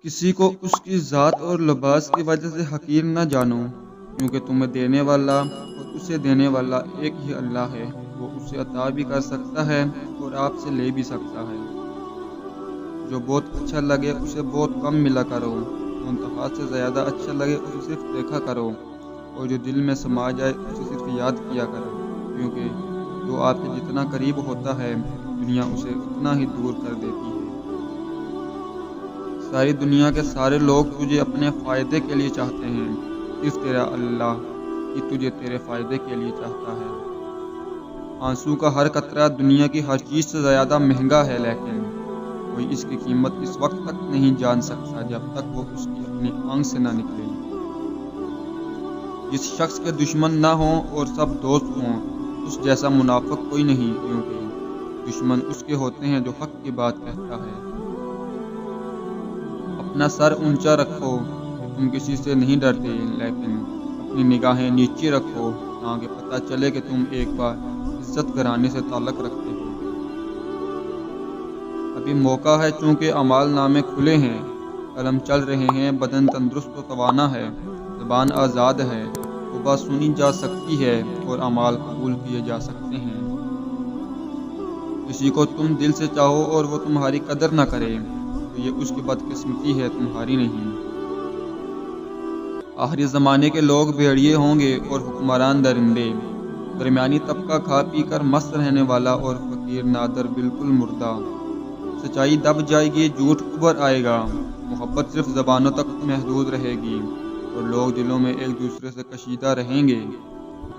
کسی کو اس کی ذات اور لباس کی وجہ سے حقیر نہ جانو، کیونکہ تمہیں دینے والا اور اسے دینے والا ایک ہی اللہ ہے۔ وہ اسے عطا بھی کر سکتا ہے اور آپ سے لے بھی سکتا ہے۔ جو بہت اچھا لگے اسے بہت کم ملا کرو، جو انتہا سے زیادہ اچھا لگے اسے صرف دیکھا کرو، اور جو دل میں سما جائے اسے صرف یاد کیا کرو، کیونکہ جو آپ کے جتنا قریب ہوتا ہے دنیا اسے اتنا ہی دور کر دیتی ہے۔ ساری دنیا کے سارے لوگ تجھے اپنے فائدے کے لیے چاہتے ہیں، صرف تیرا اللہ ہی تجھے تیرے فائدے کے لیے چاہتا ہے۔ آنسو کا ہر قطرہ دنیا کی ہر چیز سے زیادہ مہنگا ہے، لیکن کوئی اس کی قیمت اس وقت تک نہیں جان سکتا جب تک وہ اس کی اپنی آنکھ سے نہ نکلے۔ جس شخص کے دشمن نہ ہوں اور سب دوست ہوں، اس جیسا منافق کوئی نہیں، کیونکہ دشمن اس کے ہوتے ہیں جو حق کی بات کہتا ہے۔ اپنا سر اونچا رکھو کہ تم کسی سے نہیں ڈرتے، لیکن اپنی نگاہیں نیچے رکھو تاکہ پتہ چلے کہ تم ایک بار عزت گھرانے سے تعلق رکھتے ہو۔ ابھی موقع ہے، چونکہ اعمال نامے کھلے ہیں، قلم چل رہے ہیں، بدن تندرست و توانا ہے، زبان آزاد ہے، توبہ سنی جا سکتی ہے اور اعمال قبول کیے جا سکتے ہیں۔ کسی کو تم دل سے چاہو اور وہ تمہاری قدر نہ کرے تو یہ اس کی بدقسمتی ہے، تمہاری نہیں۔ آخری زمانے کے لوگ بھیڑیے ہوں گے اور حکمران درندے، درمیانی طبقہ کھا پی کر مست رہنے والا اور فقیر نادر بالکل مردہ۔ سچائی دب جائے گی، جھوٹ ابھر آئے گا، محبت صرف زبانوں تک محدود رہے گی اور لوگ دلوں میں ایک دوسرے سے کشیدہ رہیں گے۔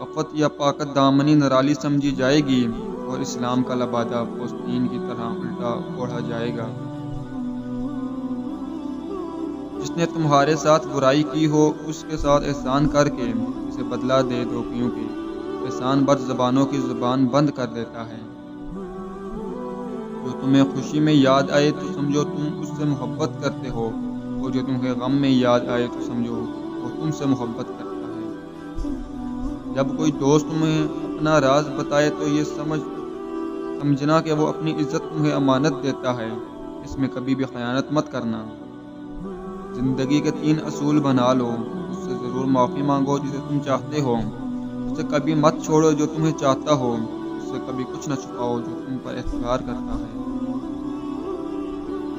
عفت یا پاکت دامنی نرالی سمجھی جائے گی اور اسلام کا لبادہ پوستین کی طرح الٹا اوڑھا جائے گا۔ جس نے تمہارے ساتھ برائی کی ہو اس کے ساتھ احسان کر کے اسے بدلہ دے دو، کیونکہ احسان بد زبانوں کی زبان بند کر دیتا ہے۔ جو تمہیں خوشی میں یاد آئے تو سمجھو تم اس سے محبت کرتے ہو، اور جو تمہیں غم میں یاد آئے تو سمجھو وہ تم سے محبت کرتا ہے۔ جب کوئی دوست تمہیں اپنا راز بتائے تو یہ سمجھنا کہ وہ اپنی عزت تمہیں امانت دیتا ہے، اس میں کبھی بھی خیانت مت کرنا۔ زندگی کے 3 اصول بنا لو، اس سے ضرور معافی مانگو جسے تم چاہتے ہو، اس سے کبھی مت چھوڑو جو تمہیں چاہتا ہو، اس سے کبھی کچھ نہ چھپاؤ جو تم پر اعتبار کرتا ہے۔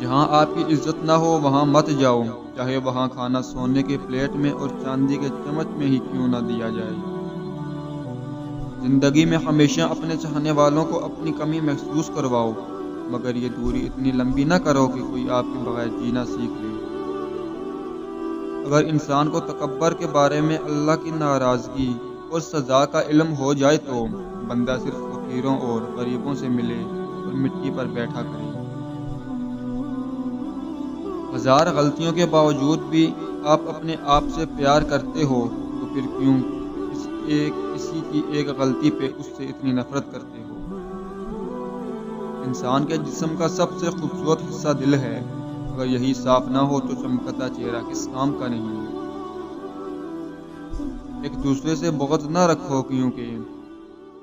جہاں آپ کی عزت نہ ہو وہاں مت جاؤ، چاہے وہاں کھانا سونے کے پلیٹ میں اور چاندی کے چمچ میں ہی کیوں نہ دیا جائے۔ زندگی میں ہمیشہ اپنے چاہنے والوں کو اپنی کمی محسوس کرواؤ، مگر یہ دوری اتنی لمبی نہ کرو کہ کوئی آپ کے بغیر جینا سیکھ لے۔ اگر انسان کو تکبر کے بارے میں اللہ کی ناراضگی اور سزا کا علم ہو جائے تو بندہ صرف فقیروں اور غریبوں سے ملے اور مٹی پر بیٹھا کرے۔ 1000 غلطیوں کے باوجود بھی آپ اپنے آپ سے پیار کرتے ہو تو پھر کیوں کسی کی ایک غلطی پہ اس سے اتنی نفرت کرتے ہو؟ انسان کے جسم کا سب سے خوبصورت حصہ دل ہے، اگر یہی صاف نہ ہو تو چمکتا چہرہ کس کام کا نہیں۔ ایک دوسرے سے بغض نہ رکھو، کیونکہ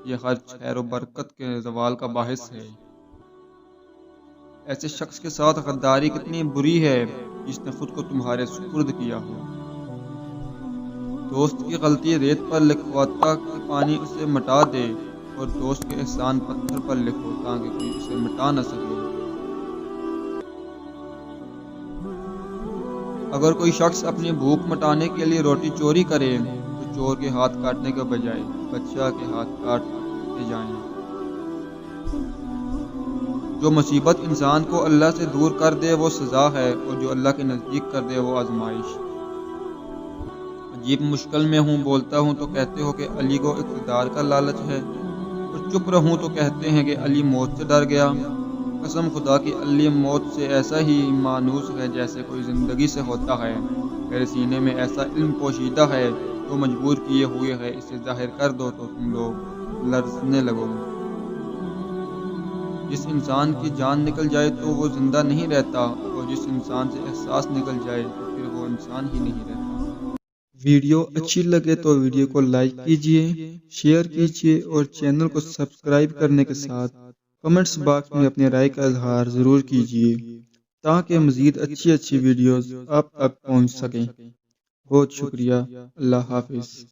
یہ ہر خیر و برکت کے زوال کا باعث ہے۔ ایسے شخص کے ساتھ غداری کتنی بری ہے جس نے خود کو تمہارے سپرد کیا ہو۔ دوست کی غلطی ریت پر لکھواتا کہ پانی اسے مٹا دے، اور دوست کے احسان پتھر پر لکھو تاکہ کوئی اسے مٹا نہ سکے۔ اگر کوئی شخص اپنی بھوک مٹانے کے لیے روٹی چوری کرے تو چور کے ہاتھ کاٹنے کے بجائے بادشاہ کے ہاتھ کاٹے جائیں۔ جو مصیبت انسان کو اللہ سے دور کر دے وہ سزا ہے، اور جو اللہ کے نزدیک کر دے وہ آزمائش۔ عجیب مشکل میں ہوں، بولتا ہوں تو کہتے ہو کہ علی کو اقتدار کا لالچ ہے، اور چپ رہوں تو کہتے ہیں کہ علی موت سے ڈر گیا۔ قسم خدا کی علی موت سے ایسا ہی مانوس ہے جیسے کوئی زندگی سے ہوتا ہے۔ میرے سینے میں ایسا علم پوشیدہ ہے جو مجبور کیے ہوئے ہے، اسے ظاہر کر دو تو تم لوگ لرزنے لگو۔ جس انسان کی جان نکل جائے تو وہ زندہ نہیں رہتا، اور جس انسان سے احساس نکل جائے تو پھر وہ انسان ہی نہیں رہتا۔ ویڈیو اچھی لگے تو ویڈیو کو لائک کیجئے، شیئر کیجئے اور چینل کو سبسکرائب کرنے کے ساتھ کمنٹس باکس میں اپنی رائے کا اظہار ضرور کیجئے۔ تاکہ مزید اچھی ویڈیوز آپ تک پہنچ سکیں۔ بہت شکریہ۔ اللہ حافظ۔